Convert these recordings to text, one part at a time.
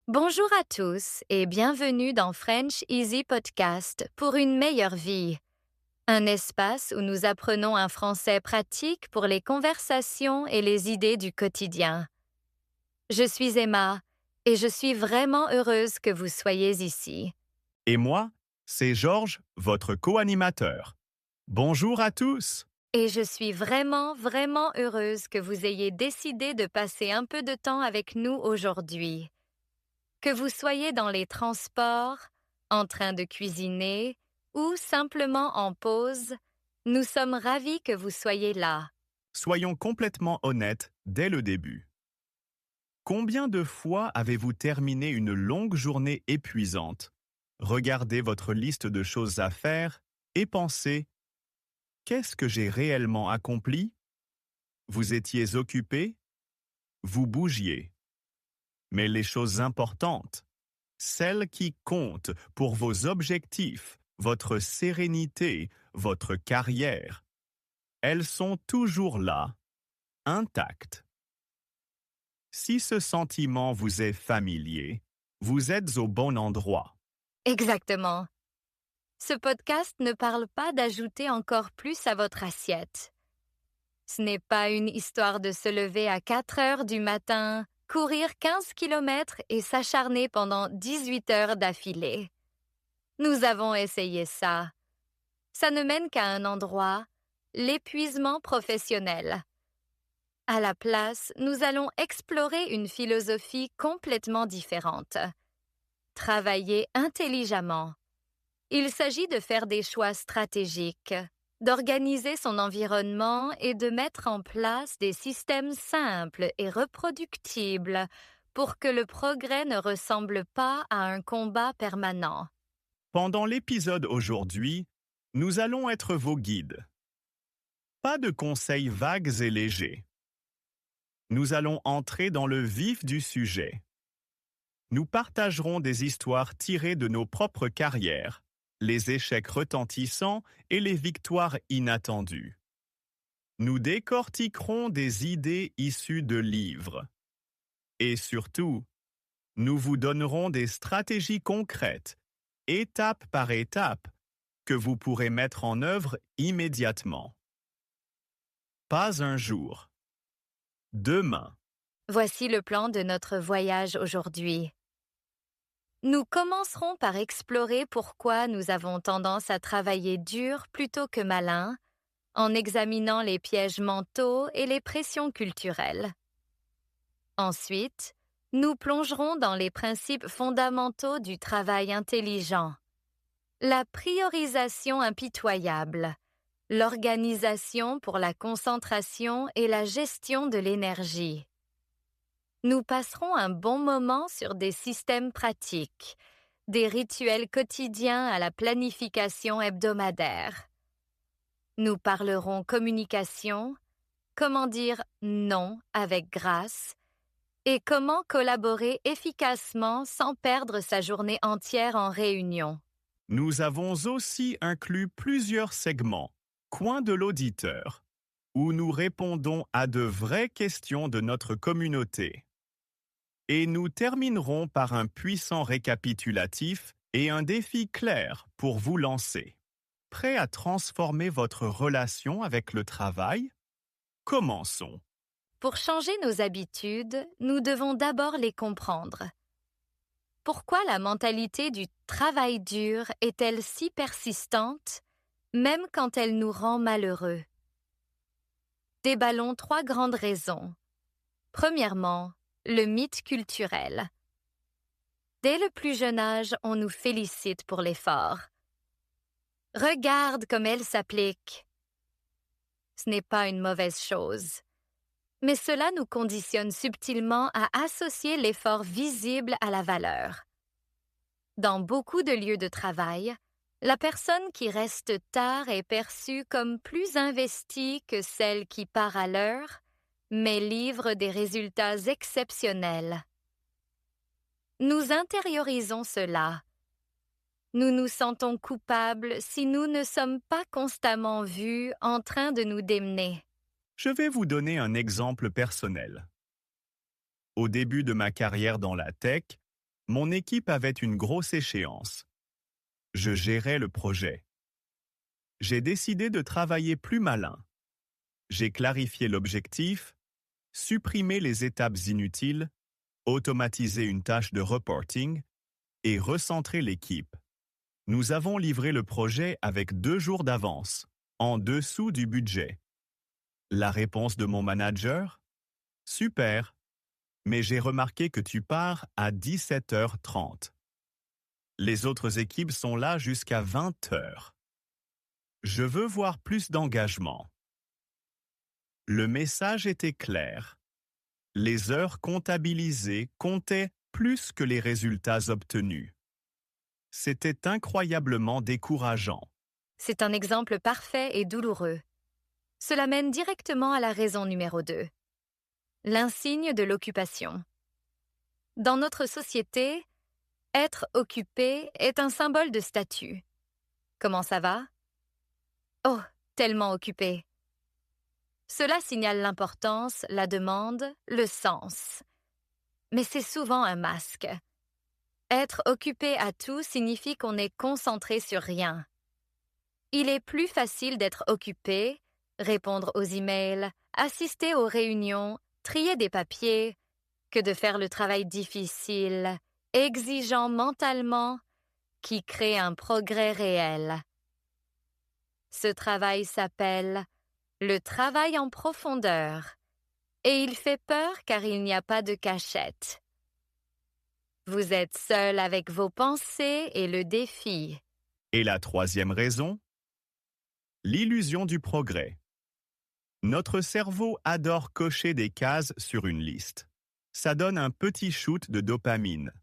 Bonjour à tous et bienvenue dans French Easy Podcast pour une meilleure vie, un espace où nous apprenons un français pratique pour les conversations et les idées du quotidien. Je suis Emma et je suis vraiment heureuse que vous soyez ici. Et moi, c'est Georges, votre co-animateur. Bonjour à tous. Et je suis vraiment heureuse que vous ayez décidé de passer un peu de temps avec nous aujourd'hui. Que vous soyez dans les transports, en train de cuisiner ou simplement en pause, nous sommes ravis que vous soyez là. Soyons complètement honnêtes dès le début. Combien de fois avez-vous terminé une longue journée épuisante, regardé votre liste de choses à faire et pensé qu'est-ce que j'ai réellement accompli? Vous étiez occupé? Vous bougiez. Mais les choses importantes, celles qui comptent pour vos objectifs, votre sérénité, votre carrière, elles sont toujours là, intactes. Si ce sentiment vous est familier, vous êtes au bon endroit. Exactement. Ce podcast ne parle pas d'ajouter encore plus à votre assiette. Ce n'est pas une histoire de se lever à 4 heures du matin, courir 15 kilomètres et s'acharner pendant 18 heures d'affilée. Nous avons essayé ça. Ça ne mène qu'à un endroit, l'épuisement professionnel. À la place, nous allons explorer une philosophie complètement différente. Travailler intelligemment. Il s'agit de faire des choix stratégiques, d'organiser son environnement et de mettre en place des systèmes simples et reproductibles pour que le progrès ne ressemble pas à un combat permanent. Pendant l'épisode aujourd'hui, nous allons être vos guides. Pas de conseils vagues et légers. Nous allons entrer dans le vif du sujet. Nous partagerons des histoires tirées de nos propres carrières, les échecs retentissants et les victoires inattendues. Nous décortiquerons des idées issues de livres. Et surtout, nous vous donnerons des stratégies concrètes, étape par étape, que vous pourrez mettre en œuvre immédiatement. Pas un jour. Demain. Voici le plan de notre voyage aujourd'hui. Nous commencerons par explorer pourquoi nous avons tendance à travailler dur plutôt que malin, en examinant les pièges mentaux et les pressions culturelles. Ensuite, nous plongerons dans les principes fondamentaux du travail intelligent. La priorisation impitoyable, l'organisation pour la concentration et la gestion de l'énergie. Nous passerons un bon moment sur des systèmes pratiques, des rituels quotidiens à la planification hebdomadaire. Nous parlerons communication, comment dire non avec grâce et comment collaborer efficacement sans perdre sa journée entière en réunion. Nous avons aussi inclus plusieurs segments, coin de l'auditeur, où nous répondons à de vraies questions de notre communauté. Et nous terminerons par un puissant récapitulatif et un défi clair pour vous lancer. Prêt à transformer votre relation avec le travail? Commençons. Pour changer nos habitudes, nous devons d'abord les comprendre. Pourquoi la mentalité du travail dur est-elle si persistante, même quand elle nous rend malheureux? Déballons 3 grandes raisons. Premièrement, le mythe culturel. Dès le plus jeune âge, on nous félicite pour l'effort. Regarde comme elle s'applique. Ce n'est pas une mauvaise chose. Mais cela nous conditionne subtilement à associer l'effort visible à la valeur. Dans beaucoup de lieux de travail, la personne qui reste tard est perçue comme plus investie que celle qui part à l'heure, mais livre des résultats exceptionnels. Nous intériorisons cela. Nous nous sentons coupables si nous ne sommes pas constamment vus en train de nous démener. Je vais vous donner un exemple personnel. Au début de ma carrière dans la tech, Mon équipe avait une grosse échéance. Je gérais le projet. J'ai décidé de travailler plus malin. J'ai clarifié l'objectif, supprimé les étapes inutiles, automatisé une tâche de reporting et recentré l'équipe. Nous avons livré le projet avec 2 jours d'avance, en dessous du budget. La réponse de mon manager? Super, mais j'ai remarqué que tu pars à 17h30. Les autres équipes sont là jusqu'à 20h. Je veux voir plus d'engagement. Le message était clair. Les heures comptabilisées comptaient plus que les résultats obtenus. C'était incroyablement décourageant. C'est un exemple parfait et douloureux. Cela mène directement à la raison numéro 2. L'insigne de l'occupation. Dans notre société, être occupé est un symbole de statut. Comment ça va? Oh, tellement occupé. Cela signale l'importance, la demande, le sens. Mais c'est souvent un masque. Être occupé à tout signifie qu'on est concentré sur rien. Il est plus facile d'être occupé, répondre aux emails, assister aux réunions, trier des papiers, que de faire le travail difficile, exigeant mentalement, qui crée un progrès réel. Ce travail s'appelle le travail en profondeur, et il fait peur car il n'y a pas de cachette. Vous êtes seul avec vos pensées et le défi. Et la troisième raison? L'illusion du progrès. Notre cerveau adore cocher des cases sur une liste. Ça donne un petit shoot de dopamine.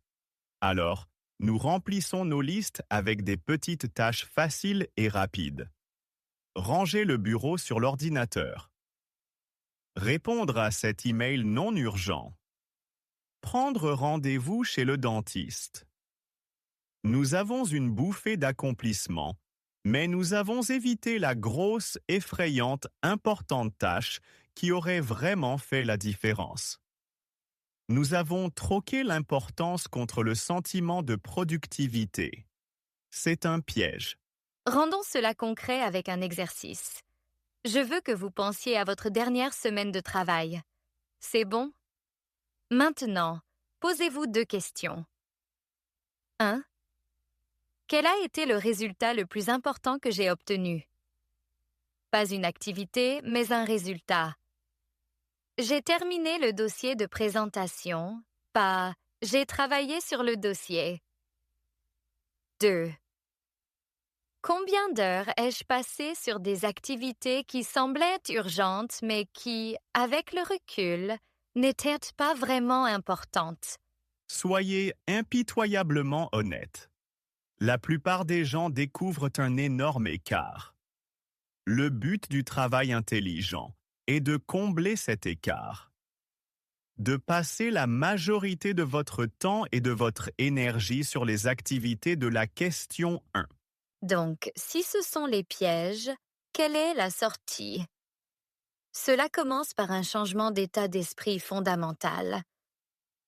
Alors, nous remplissons nos listes avec des petites tâches faciles et rapides. Ranger le bureau sur l'ordinateur. Répondre à cet email non urgent. Prendre rendez-vous chez le dentiste. Nous avons une bouffée d'accomplissement, mais nous avons évité la grosse, effrayante, importante tâche qui aurait vraiment fait la différence. Nous avons troqué l'importance contre le sentiment de productivité. C'est un piège. Rendons cela concret avec un exercice. Je veux que vous pensiez à votre dernière semaine de travail. C'est bon? Maintenant, posez-vous 2 questions. 1. Quel a été le résultat le plus important que j'ai obtenu? Pas une activité, mais un résultat. J'ai terminé le dossier de présentation, pas j'ai travaillé sur le dossier. 2. Combien d'heures ai-je passé sur des activités qui semblaient urgentes mais qui, avec le recul, n'étaient pas vraiment importantes? Soyez impitoyablement honnête. La plupart des gens découvrent un énorme écart. Le but du travail intelligent est de combler cet écart. De passer la majorité de votre temps et de votre énergie sur les activités de la question 1. Donc, si ce sont les pièges, quelle est la sortie? Cela commence par un changement d'état d'esprit fondamental.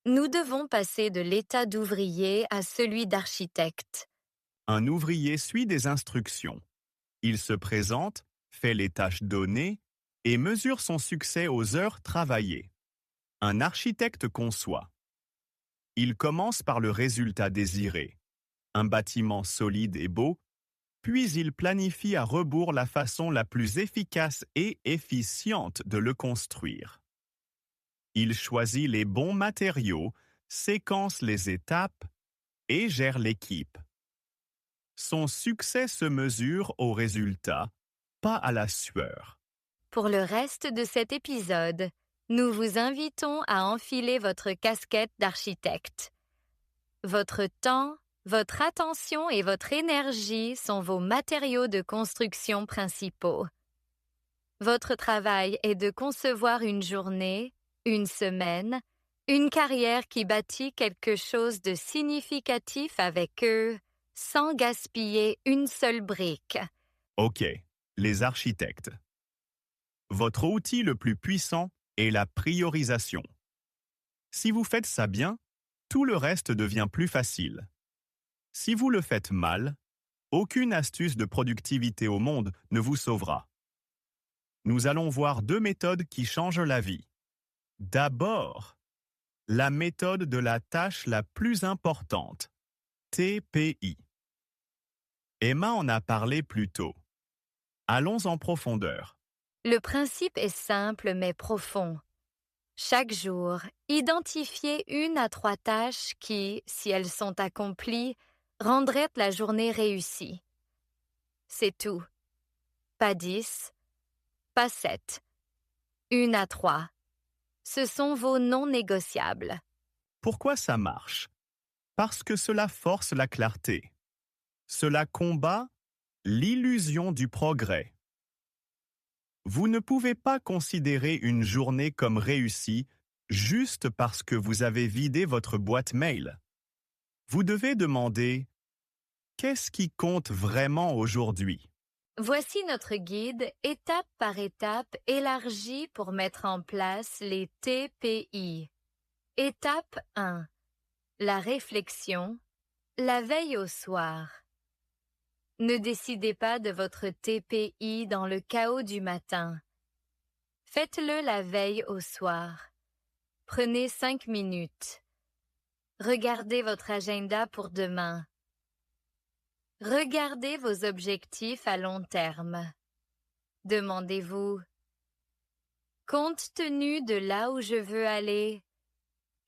Nous devons passer de l'état d'ouvrier à celui d'architecte. Un ouvrier suit des instructions. Il se présente, fait les tâches données et mesure son succès aux heures travaillées. Un architecte conçoit. Il commence par le résultat désiré, un bâtiment solide et beau, puis il planifie à rebours la façon la plus efficace et efficiente de le construire. Il choisit les bons matériaux, séquence les étapes et gère l'équipe. Son succès se mesure au résultat, pas à la sueur. Pour le reste de cet épisode, nous vous invitons à enfiler votre casquette d'architecte. Votre temps, votre attention et votre énergie sont vos matériaux de construction principaux. Votre travail est de concevoir une journée, une semaine, une carrière qui bâtit quelque chose de significatif avec eux, sans gaspiller une seule brique. OK, les architectes. Votre outil le plus puissant est la priorisation. Si vous faites ça bien, Tout le reste devient plus facile. Si vous le faites mal, aucune astuce de productivité au monde ne vous sauvera. Nous allons voir 2 méthodes qui changent la vie. D'abord, la méthode de la tâche la plus importante, TPI. Emma en a parlé plus tôt. Allons en profondeur. Le principe est simple mais profond. Chaque jour, identifiez 1 à 3 tâches qui, si elles sont accomplies, rendraient la journée réussie. C'est tout. Pas 10, pas 7. 1 à 3. Ce sont vos non négociables. Pourquoi ça marche? Parce que cela force la clarté. Cela combat l'illusion du progrès. Vous ne pouvez pas considérer une journée comme réussie juste parce que vous avez vidé votre boîte mail. Vous devez demander « Qu'est-ce qui compte vraiment aujourd'hui ?» Voici notre guide étape par étape élargi pour mettre en place les TPI. Étape 1. La réflexion, la veille au soir. Ne décidez pas de votre TPI dans le chaos du matin. Faites-le la veille au soir. Prenez 5 minutes. Regardez votre agenda pour demain. Regardez vos objectifs à long terme. Demandez-vous, compte tenu de là où je veux aller,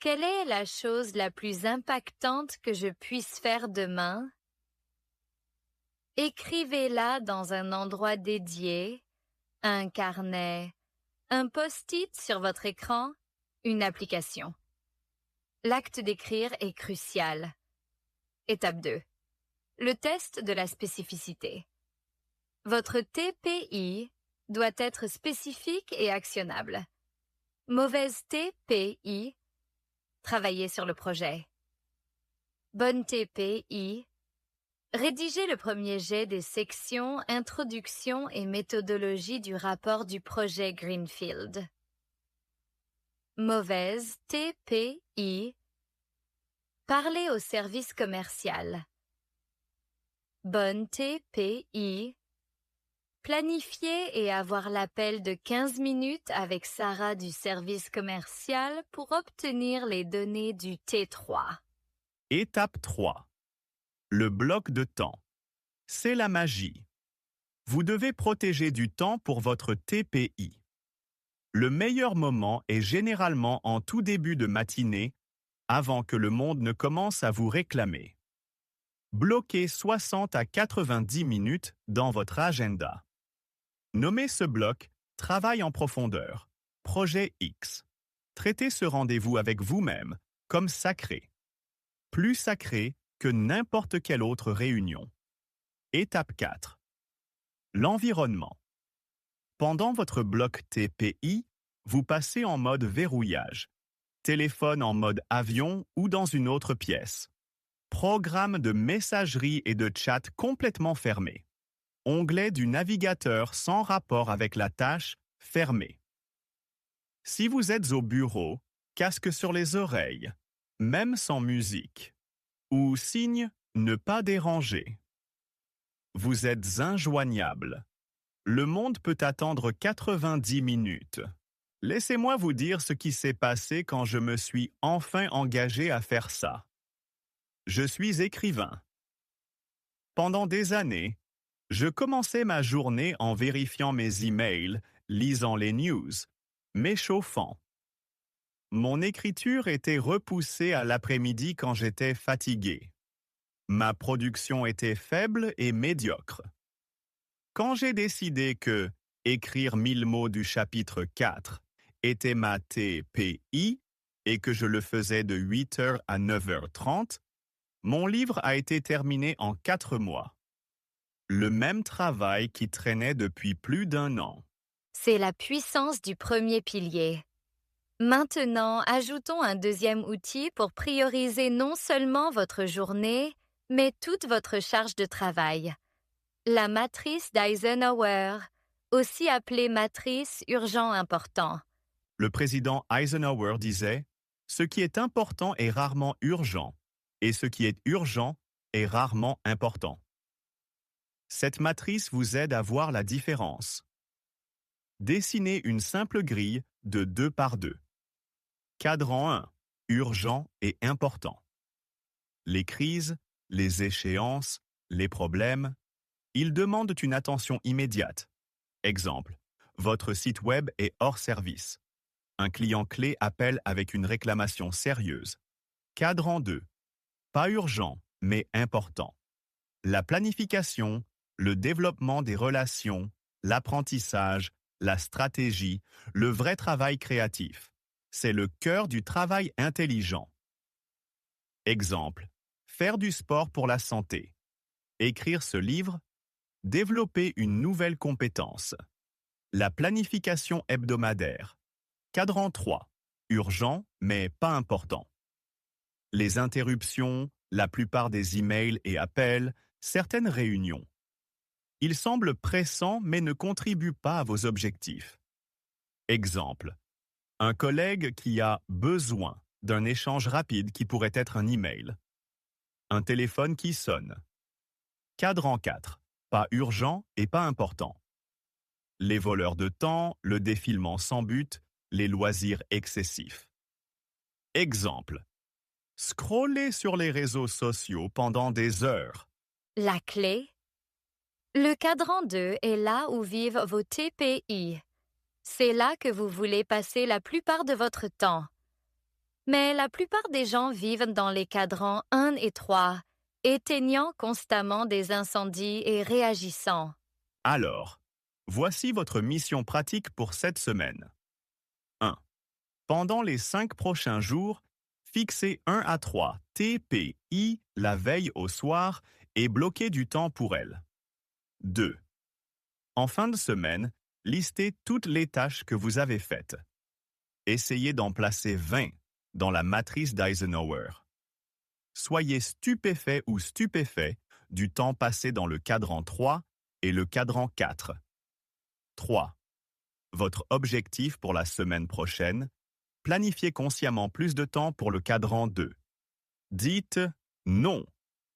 quelle est la chose la plus impactante que je puisse faire demain? Écrivez-la dans un endroit dédié, un carnet, un post-it sur votre écran, une application. L'acte d'écrire est crucial. Étape 2. Le test de la spécificité. Votre TPI doit être spécifique et actionnable. Mauvaise TPI, travaillez sur le projet. Bonne TPI, rédigez le premier jet des sections Introduction et méthodologie du rapport du projet Greenfield. Mauvaise TPI, parlez au service commercial. Bonne TPI, planifier et avoir l'appel de 15 minutes avec Sarah du service commercial pour obtenir les données du T3. Étape 3. Le bloc de temps. C'est la magie. Vous devez protéger du temps pour votre TPI. Le meilleur moment est généralement en tout début de matinée, avant que le monde ne commence à vous réclamer. Bloquez 60 à 90 minutes dans votre agenda. Nommez ce bloc « Travail en profondeur », Projet X. Traitez ce rendez-vous avec vous-même comme sacré. Plus sacré que n'importe quelle autre réunion. Étape 4. L'environnement. Pendant votre bloc TPI, vous passez en mode verrouillage. Téléphone en mode avion ou dans une autre pièce. Programme de messagerie et de chat complètement fermé. Onglet du navigateur sans rapport avec la tâche fermé. Si vous êtes au bureau, casque sur les oreilles, même sans musique. Ou signe « Ne pas déranger ». Vous êtes injoignable. Le monde peut attendre 90 minutes. Laissez-moi vous dire ce qui s'est passé quand je me suis enfin engagé à faire ça. Je suis écrivain. Pendant des années, je commençais ma journée en vérifiant mes emails, lisant les news, m'échauffant. Mon écriture était repoussée à l'après-midi quand j'étais fatigué. Ma production était faible et médiocre. Quand j'ai décidé que écrire 1000 mots du chapitre 4 était ma TPI et que je le faisais de 8h à 9h30, mon livre a été terminé en 4 mois. Le même travail qui traînait depuis plus d'1 an. C'est la puissance du premier pilier. Maintenant, ajoutons un deuxième outil pour prioriser non seulement votre journée, mais toute votre charge de travail. La matrice d'Eisenhower, aussi appelée matrice urgent important. Le président Eisenhower disait Ce qui est important est rarement urgent, et ce qui est urgent est rarement important. Cette matrice vous aide à voir la différence. Dessinez une simple grille de 2 par 2. Cadran 1, urgent et important. Les crises, les échéances, les problèmes, ils demandent une attention immédiate. Exemple, votre site web est hors service. Un client clé appelle avec une réclamation sérieuse. Cadran 2, pas urgent, mais important. La planification, le développement des relations, l'apprentissage, la stratégie, le vrai travail créatif. C'est le cœur du travail intelligent. Exemple, faire du sport pour la santé. Écrire ce livre, développer une nouvelle compétence. La planification hebdomadaire. Cadran 3. Urgent, mais pas important. Les interruptions, la plupart des emails et appels, certaines réunions. Ils semblent pressants mais ne contribuent pas à vos objectifs. Exemple. Un collègue qui a besoin d'un échange rapide qui pourrait être un email. Un téléphone qui sonne. Cadran 4. Pas urgent et pas important. Les voleurs de temps, le défilement sans but, les loisirs excessifs. Exemple. Scroller sur les réseaux sociaux pendant des heures. La clé? Le cadran 2 est là où vivent vos TPI. C'est là que vous voulez passer la plupart de votre temps. Mais la plupart des gens vivent dans les cadrans 1 et 3, éteignant constamment des incendies et réagissant. Alors, voici votre mission pratique pour cette semaine. 1. Pendant les 5 prochains jours, fixez 1 à 3 TPI la veille au soir et bloquez du temps pour elles. 2. En fin de semaine, listez toutes les tâches que vous avez faites. Essayez d'en placer 20 dans la matrice d'Eisenhower. Soyez stupéfait ou stupéfait du temps passé dans le cadran 3 et le cadran 4. 3. Votre objectif pour la semaine prochaine, planifiez consciemment plus de temps pour le cadran 2. Dites non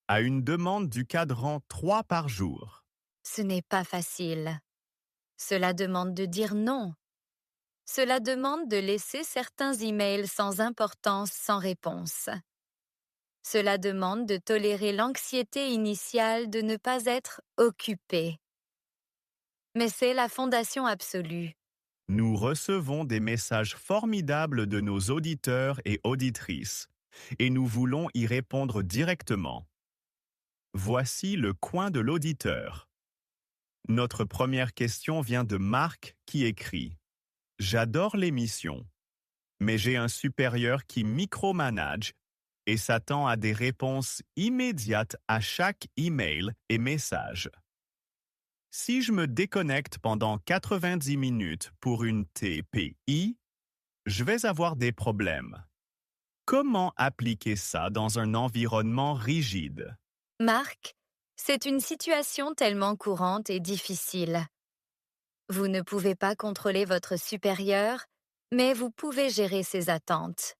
à une demande du cadran 3 par jour. Ce n'est pas facile. Cela demande de dire non. Cela demande de laisser certains emails sans importance sans réponse. Cela demande de tolérer l'anxiété initiale de ne pas être occupé. Mais c'est la fondation absolue. Nous recevons des messages formidables de nos auditeurs et auditrices, et nous voulons y répondre directement. Voici le coin de l'auditeur. Notre première question vient de Marc qui écrit « J'adore l'émission, mais j'ai un supérieur qui micromanage et s'attend à des réponses immédiates à chaque email et message. Si je me déconnecte pendant 90 minutes pour une TPI, je vais avoir des problèmes. Comment appliquer ça dans un environnement rigide? Marc, c'est une situation tellement courante et difficile. Vous ne pouvez pas contrôler votre supérieur, mais vous pouvez gérer ses attentes.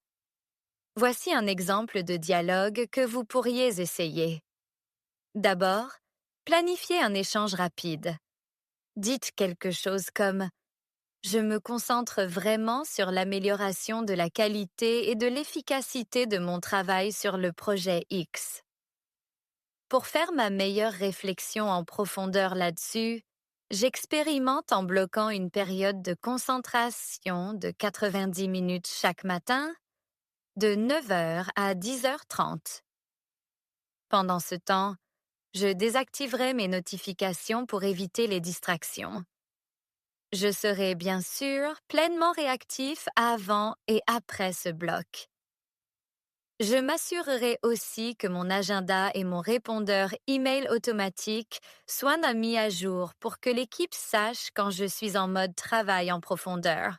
Voici un exemple de dialogue que vous pourriez essayer. D'abord, planifiez un échange rapide. Dites quelque chose comme « Je me concentre vraiment sur l'amélioration de la qualité et de l'efficacité de mon travail sur le projet X. Pour faire ma meilleure réflexion en profondeur là-dessus, j'expérimente en bloquant une période de concentration de 90 minutes chaque matin, de 9h à 10h30. Pendant ce temps, je désactiverai mes notifications pour éviter les distractions. Je serai bien sûr pleinement réactif avant et après ce bloc. Je m'assurerai aussi que mon agenda et mon répondeur email automatique soient mis à jour pour que l'équipe sache quand je suis en mode travail en profondeur.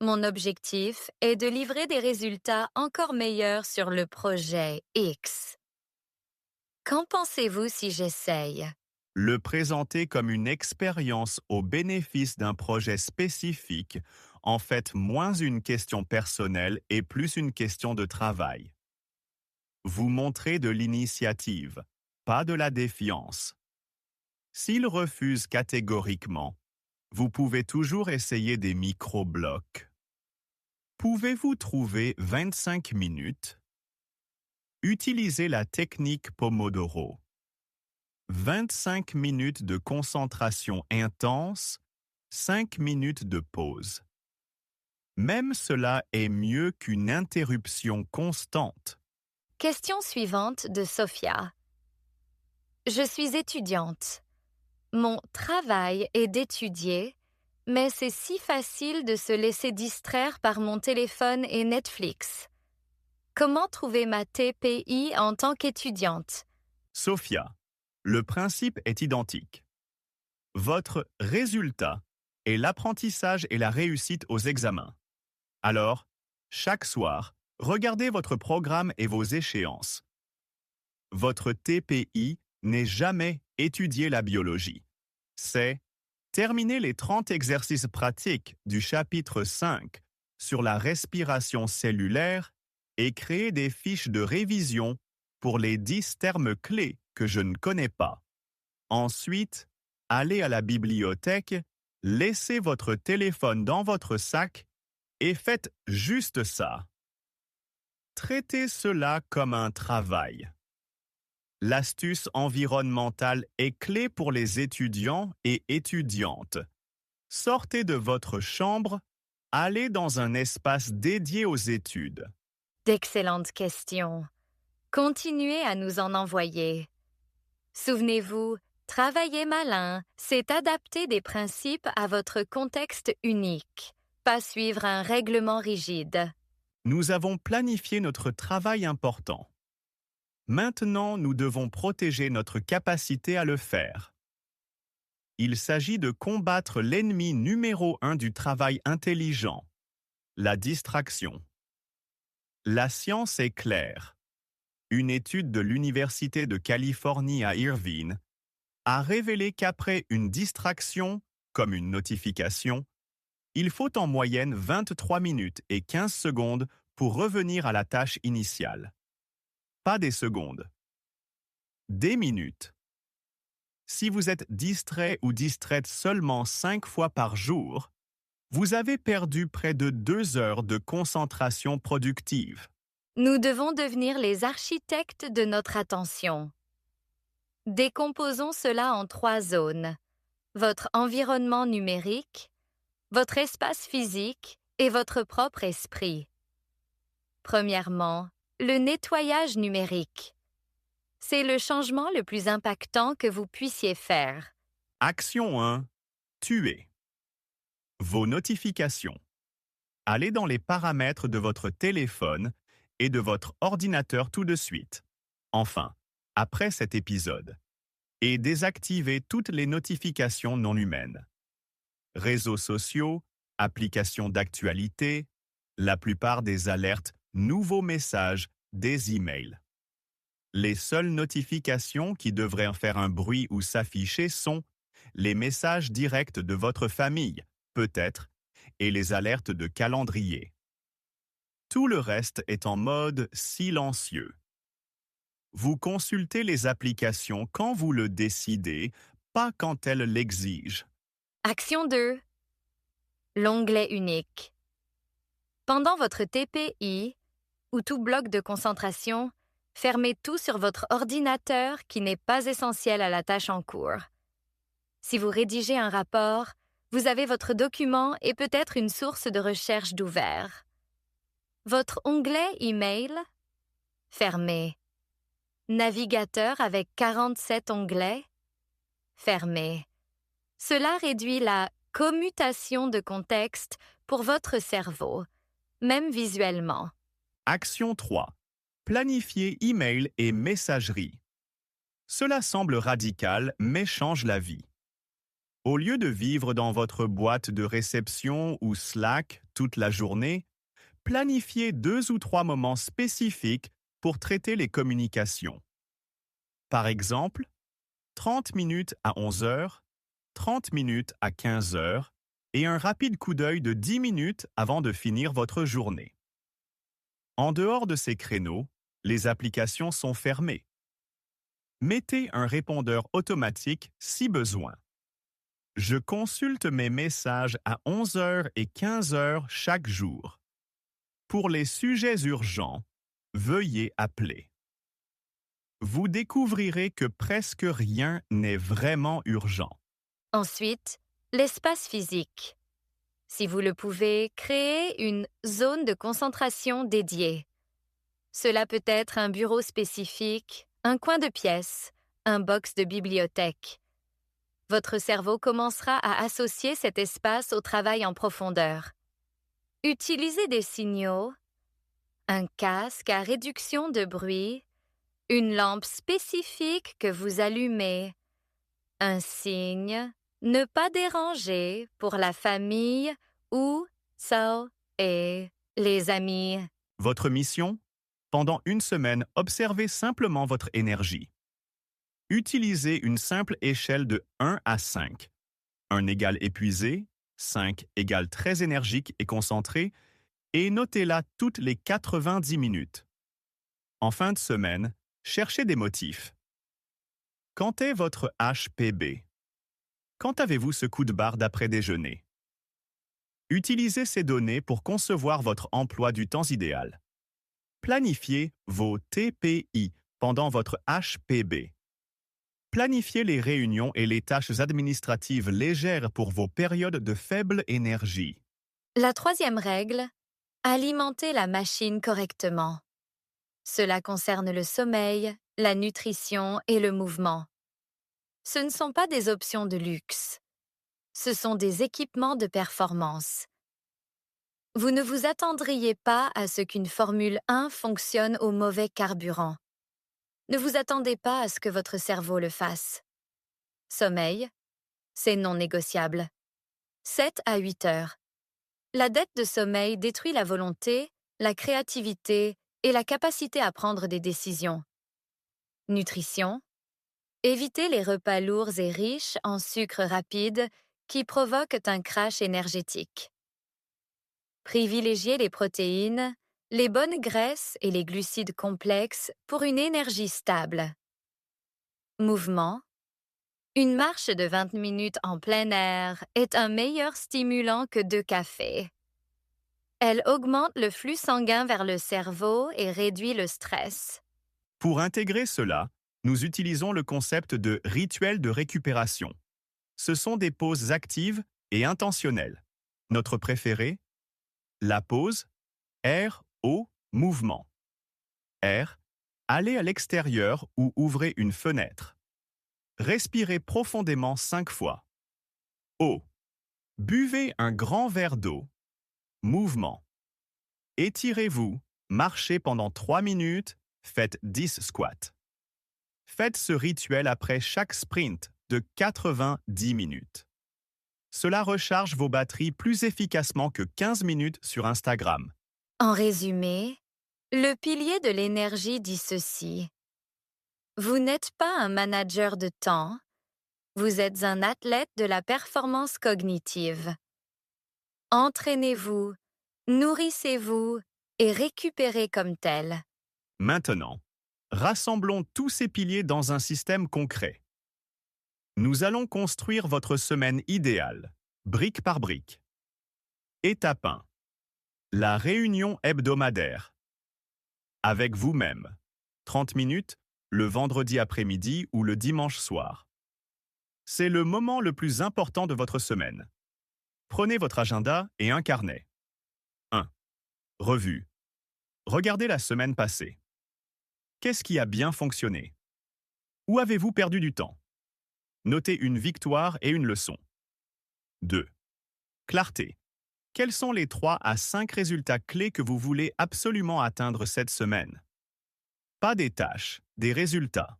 Mon objectif est de livrer des résultats encore meilleurs sur le projet X. Qu'en pensez-vous si j'essaye? Le présenter comme une expérience au bénéfice d'un projet spécifique en fait moins une question personnelle et plus une question de travail. Vous montrez de l'initiative, pas de la défiance. S'il refuse catégoriquement, vous pouvez toujours essayer des micro-blocs. Pouvez-vous trouver 25 minutes? Utilisez la technique Pomodoro. 25 minutes de concentration intense, 5 minutes de pause. Même cela est mieux qu'une interruption constante. Question suivante de Sophia. Je suis étudiante. Mon travail est d'étudier, mais c'est si facile de se laisser distraire par mon téléphone et Netflix. Comment trouver ma TPI en tant qu'étudiante? Sophia, le principe est identique. Votre résultat est l'apprentissage et la réussite aux examens. Alors, chaque soir, regardez votre programme et vos échéances. Votre TPI n'est jamais étudier la biologie. C'est terminer les 30 exercices pratiques du chapitre 5 sur la respiration cellulaire et créer des fiches de révision pour les 10 termes clés que je ne connais pas. Ensuite, allez à la bibliothèque, laissez votre téléphone dans votre sac et faites juste ça. Traitez cela comme un travail. L'astuce environnementale est clé pour les étudiants et étudiantes. Sortez de votre chambre, allez dans un espace dédié aux études. D'excellentes questions. Continuez à nous en envoyer. Souvenez-vous, travailler malin, c'est adapter des principes à votre contexte unique, pas suivre un règlement rigide. Nous avons planifié notre travail important. Maintenant, nous devons protéger notre capacité à le faire. Il s'agit de combattre l'ennemi numéro 1 du travail intelligent, la distraction. La science est claire. Une étude de l'Université de Californie à Irvine a révélé qu'après une distraction, comme une notification, il faut en moyenne 23 minutes et 15 secondes pour revenir à la tâche initiale. Pas des secondes. Des minutes. Si vous êtes distrait ou distraite seulement 5 fois par jour, vous avez perdu près de 2 heures de concentration productive. Nous devons devenir les architectes de notre attention. Décomposons cela en 3 zones. Votre environnement numérique, votre espace physique et votre propre esprit. Premièrement, le nettoyage numérique. C'est le changement le plus impactant que vous puissiez faire. Action 1. Tuer. Vos notifications. Allez dans les paramètres de votre téléphone et de votre ordinateur tout de suite. Enfin, après cet épisode. Et désactivez toutes les notifications non humaines. Réseaux sociaux, applications d'actualité, la plupart des alertes, nouveaux messages, des emails. Les seules notifications qui devraient faire un bruit ou s'afficher sont les messages directs de votre famille, peut-être, et les alertes de calendrier. Tout le reste est en mode silencieux. Vous consultez les applications quand vous le décidez, pas quand elles l'exigent. Action 2. L'onglet unique. Pendant votre TPI ou tout bloc de concentration, fermez tout sur votre ordinateur qui n'est pas essentiel à la tâche en cours. Si vous rédigez un rapport, vous avez votre document et peut-être une source de recherche d'ouvert. Votre onglet Email, fermé. Navigateur avec 47 onglets, fermé. Cela réduit la commutation de contexte pour votre cerveau, même visuellement. Action 3. Planifier email et messagerie. Cela semble radical, mais change la vie. Au lieu de vivre dans votre boîte de réception ou Slack toute la journée, planifiez 2 ou 3 moments spécifiques pour traiter les communications. Par exemple, 30 minutes à 11 heures, 30 minutes à 15 heures et un rapide coup d'œil de 10 minutes avant de finir votre journée. En dehors de ces créneaux, les applications sont fermées. Mettez un répondeur automatique si besoin. Je consulte mes messages à 11 heures et 15 heures chaque jour. Pour les sujets urgents, veuillez appeler. Vous découvrirez que presque rien n'est vraiment urgent. Ensuite, l'espace physique. Si vous le pouvez, créez une zone de concentration dédiée. Cela peut être un bureau spécifique, un coin de pièce, un box de bibliothèque. Votre cerveau commencera à associer cet espace au travail en profondeur. Utilisez des signaux, un casque à réduction de bruit, une lampe spécifique que vous allumez, un signe, ne pas déranger pour la famille ou et les amis. Votre mission? Pendant une semaine, observez simplement votre énergie. Utilisez une simple échelle de 1 à 5. 1 égale épuisé, 5 égale très énergique et concentré, et notez-la toutes les 90 minutes. En fin de semaine, cherchez des motifs. Quand est votre HPB? Quand avez-vous ce coup de barre d'après-déjeuner? Utilisez ces données pour concevoir votre emploi du temps idéal. Planifiez vos TPI pendant votre HPB. Planifiez les réunions et les tâches administratives légères pour vos périodes de faible énergie. La troisième règle, alimenter la machine correctement. Cela concerne le sommeil, la nutrition et le mouvement. Ce ne sont pas des options de luxe. Ce sont des équipements de performance. Vous ne vous attendriez pas à ce qu'une Formule 1 fonctionne au mauvais carburant. Ne vous attendez pas à ce que votre cerveau le fasse. Sommeil, c'est non négociable. 7 à 8 heures. La dette de sommeil détruit la volonté, la créativité et la capacité à prendre des décisions. Nutrition. Évitez les repas lourds et riches en sucre rapide qui provoquent un crash énergétique. Privilégiez les protéines, les bonnes graisses et les glucides complexes pour une énergie stable. Mouvement. Une marche de 20 minutes en plein air est un meilleur stimulant que 2 cafés. Elle augmente le flux sanguin vers le cerveau et réduit le stress. Pour intégrer cela, nous utilisons le concept de rituel de récupération. Ce sont des pauses actives et intentionnelles. Notre préféré? La pause, R, O, mouvement. R, allez à l'extérieur ou ouvrez une fenêtre. Respirez profondément 5 fois. O, buvez un grand verre d'eau. Mouvement. Étirez-vous, marchez pendant 3 minutes, faites 10 squats. Faites ce rituel après chaque sprint de 90 minutes. Cela recharge vos batteries plus efficacement que 15 minutes sur Instagram. En résumé, le pilier de l'énergie dit ceci. Vous n'êtes pas un manager de temps, vous êtes un athlète de la performance cognitive. Entraînez-vous, nourrissez-vous et récupérez comme tel. Maintenant, rassemblons tous ces piliers dans un système concret. Nous allons construire votre semaine idéale, brique par brique. Étape 1. La réunion hebdomadaire. Avec vous-même. 30 minutes, le vendredi après-midi ou le dimanche soir. C'est le moment le plus important de votre semaine. Prenez votre agenda et un carnet. 1. Revue. Regardez la semaine passée. Qu'est-ce qui a bien fonctionné? Où avez-vous perdu du temps? Notez une victoire et une leçon. 2. Clarté. Quels sont les 3 à 5 résultats clés que vous voulez absolument atteindre cette semaine? Pas des tâches, des résultats.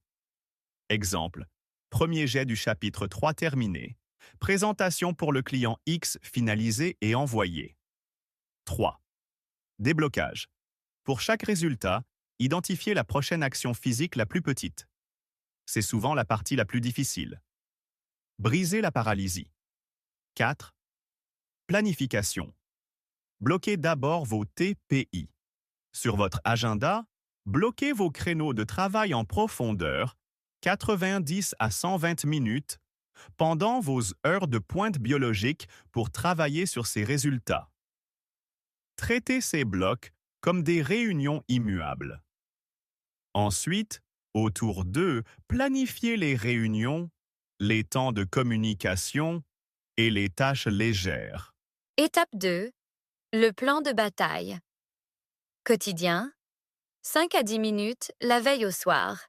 Exemple, premier jet du chapitre 3 terminé. Présentation pour le client X finalisée et envoyée. 3. Déblocage. Pour chaque résultat, identifiez la prochaine action physique la plus petite. C'est souvent la partie la plus difficile. Brisez la paralysie. 4. Planification. Bloquez d'abord vos TPI. Sur votre agenda, bloquez vos créneaux de travail en profondeur, 90 à 120 minutes, pendant vos heures de pointe biologique pour travailler sur ces résultats. Traitez ces blocs comme des réunions immuables. Ensuite, autour d'eux, planifiez les réunions, les temps de communication et les tâches légères. Étape 2. Le plan de bataille. Quotidien. 5 à 10 minutes la veille au soir.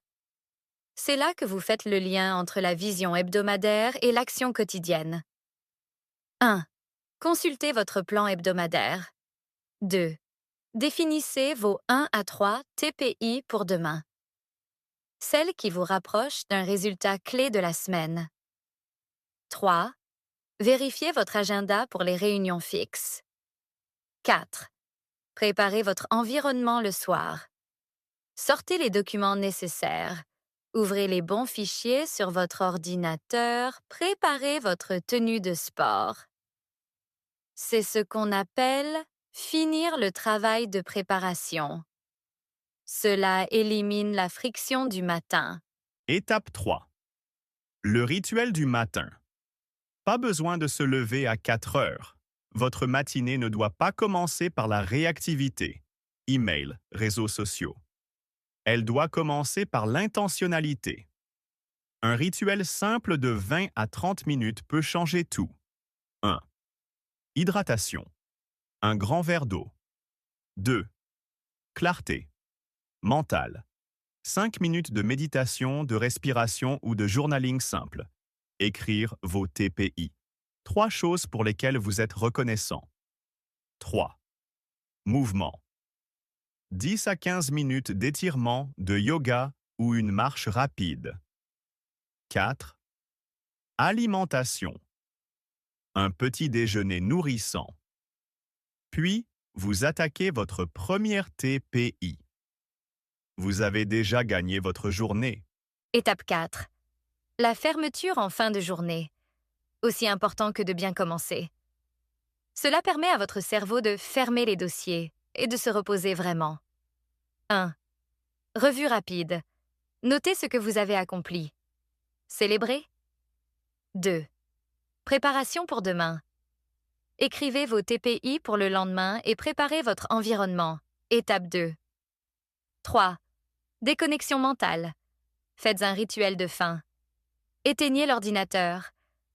C'est là que vous faites le lien entre la vision hebdomadaire et l'action quotidienne. 1. Consultez votre plan hebdomadaire. 2. Définissez vos 1 à 3 TPI pour demain. Celles qui vous rapprochent d'un résultat clé de la semaine. 3. Vérifiez votre agenda pour les réunions fixes. 4. Préparez votre environnement le soir. Sortez les documents nécessaires. Ouvrez les bons fichiers sur votre ordinateur. Préparez votre tenue de sport. C'est ce qu'on appelle finir le travail de préparation. Cela élimine la friction du matin. Étape 3. Le rituel du matin. Pas besoin de se lever à 4 heures. Votre matinée ne doit pas commencer par la réactivité, email, réseaux sociaux. Elle doit commencer par l'intentionnalité. Un rituel simple de 20 à 30 minutes peut changer tout. 1. Hydratation. Un grand verre d'eau. 2. Clarté. Mentale. 5 minutes de méditation, de respiration ou de journaling simple. Écrire vos TPI. 3 choses pour lesquelles vous êtes reconnaissant. 3. Mouvement. 10 à 15 minutes d'étirement, de yoga ou une marche rapide. 4. Alimentation. Un petit déjeuner nourrissant. Puis, vous attaquez votre première TPI. Vous avez déjà gagné votre journée. Étape 4. La fermeture en fin de journée. Aussi important que de bien commencer. Cela permet à votre cerveau de fermer les dossiers et de se reposer vraiment. 1. Revue rapide. Notez ce que vous avez accompli. Célébrez. 2. Préparation pour demain. Écrivez vos TPI pour le lendemain et préparez votre environnement. Étape 2. 3. Déconnexion mentale. Faites un rituel de fin. Éteignez l'ordinateur.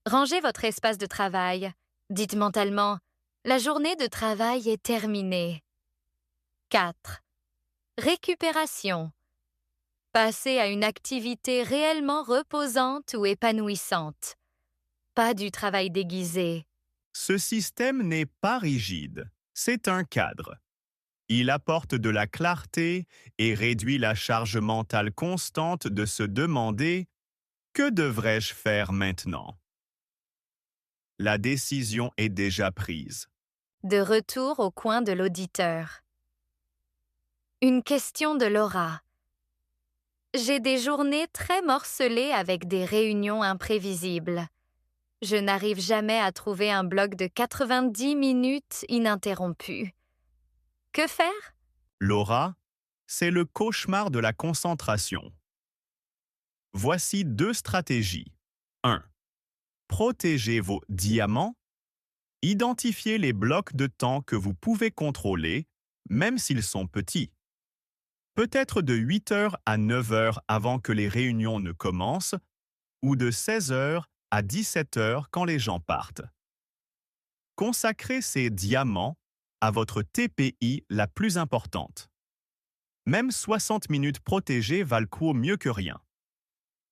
Rangez votre espace de travail. Dites mentalement « La journée de travail est terminée ». 4. Récupération. Passez à une activité réellement reposante ou épanouissante. Pas du travail déguisé. Ce système n'est pas rigide, c'est un cadre. Il apporte de la clarté et réduit la charge mentale constante de se demander « Que devrais-je faire maintenant ?» La décision est déjà prise. De retour au coin de l'auditeur. Une question de Laura. J'ai des journées très morcelées avec des réunions imprévisibles. Je n'arrive jamais à trouver un bloc de 90 minutes ininterrompu. Que faire? Laura, c'est le cauchemar de la concentration. Voici 2 stratégies. 1. Protégez vos diamants. Identifiez les blocs de temps que vous pouvez contrôler, même s'ils sont petits. Peut-être de 8 heures à 9 heures avant que les réunions ne commencent, ou de 16 heures à 17 heures quand les gens partent. Consacrez ces diamants à votre TPI la plus importante. Même 60 minutes protégées valent mieux que rien.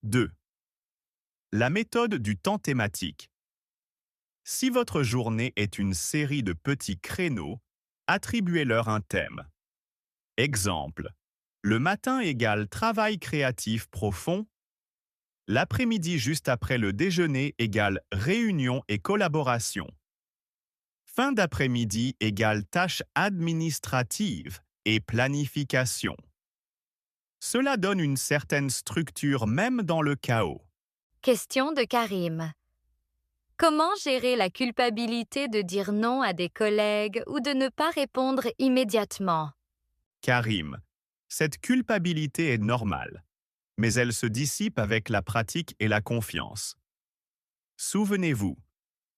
2. La méthode du temps thématique. Si votre journée est une série de petits créneaux, attribuez-leur un thème. Exemple. Le matin égale travail créatif profond. L'après-midi juste après le déjeuner égale réunion et collaboration. Fin d'après-midi égale tâches administratives et planification. Cela donne une certaine structure même dans le chaos. Question de Karim. Comment gérer la culpabilité de dire non à des collègues ou de ne pas répondre immédiatement? Karim, cette culpabilité est normale, mais elle se dissipe avec la pratique et la confiance. Souvenez-vous,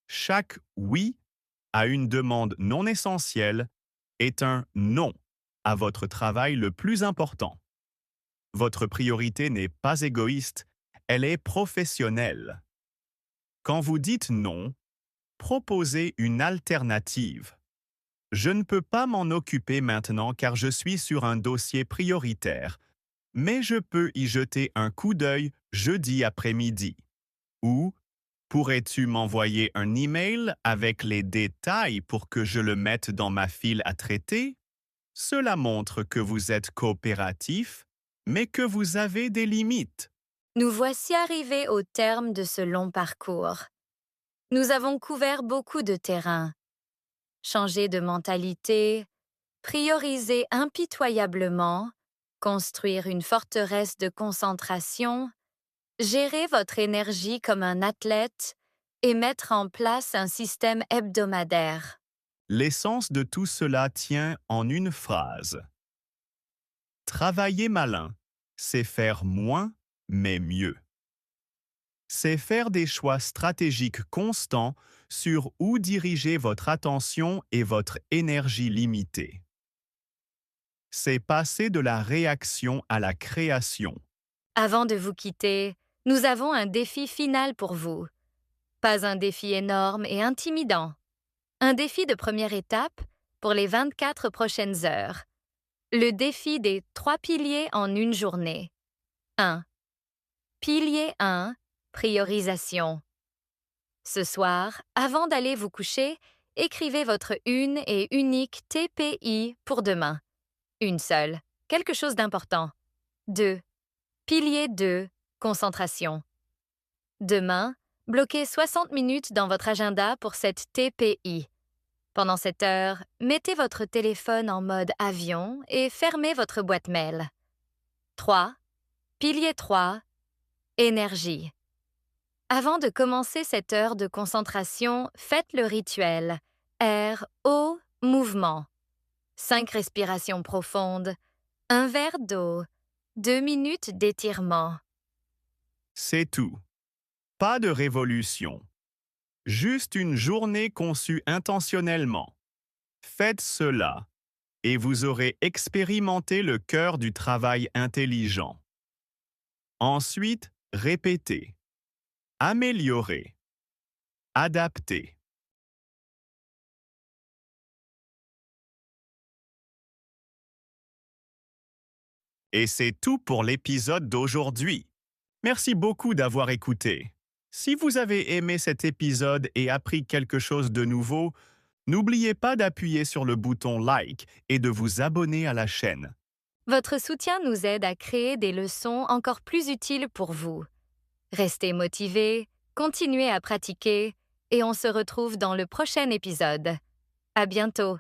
chaque oui à une demande non essentielle est un non à votre travail le plus important. Votre priorité n'est pas égoïste, elle est professionnelle. Quand vous dites non, proposez une alternative. Je ne peux pas m'en occuper maintenant car je suis sur un dossier prioritaire, mais je peux y jeter un coup d'œil jeudi après-midi. Ou pourrais-tu m'envoyer un email avec les détails pour que je le mette dans ma file à traiter? Cela montre que vous êtes coopératif, mais que vous avez des limites. Nous voici arrivés au terme de ce long parcours. Nous avons couvert beaucoup de terrain. Changer de mentalité, prioriser impitoyablement, construire une forteresse de concentration, gérer votre énergie comme un athlète et mettre en place un système hebdomadaire. L'essence de tout cela tient en une phrase. Travailler malin, c'est faire moins, mais mieux. C'est faire des choix stratégiques constants sur où diriger votre attention et votre énergie limitée. C'est passer de la réaction à la création. Avant de vous quitter, nous avons un défi final pour vous. Pas un défi énorme et intimidant. Un défi de première étape pour les 24 prochaines heures. Le défi des 3 piliers en une journée. 1. Pilier 1. Priorisation. Ce soir, avant d'aller vous coucher, écrivez votre une et unique TPI pour demain. Une seule. Quelque chose d'important. 2. Pilier 2. Concentration. Demain, bloquez 60 minutes dans votre agenda pour cette TPI. Pendant cette heure, mettez votre téléphone en mode avion et fermez votre boîte mail. 3. Pilier 3. Énergie. Avant de commencer cette heure de concentration, faites le rituel. Air, eau, mouvement. 5 respirations profondes. Un verre d'eau. 2 minutes d'étirement. C'est tout. Pas de révolution. Juste une journée conçue intentionnellement. Faites cela et vous aurez expérimenté le cœur du travail intelligent. Ensuite, répétez. Améliorer. Adapter. Et c'est tout pour l'épisode d'aujourd'hui. Merci beaucoup d'avoir écouté. Si vous avez aimé cet épisode et appris quelque chose de nouveau, n'oubliez pas d'appuyer sur le bouton like et de vous abonner à la chaîne. Votre soutien nous aide à créer des leçons encore plus utiles pour vous. Restez motivés, continuez à pratiquer et on se retrouve dans le prochain épisode. À bientôt!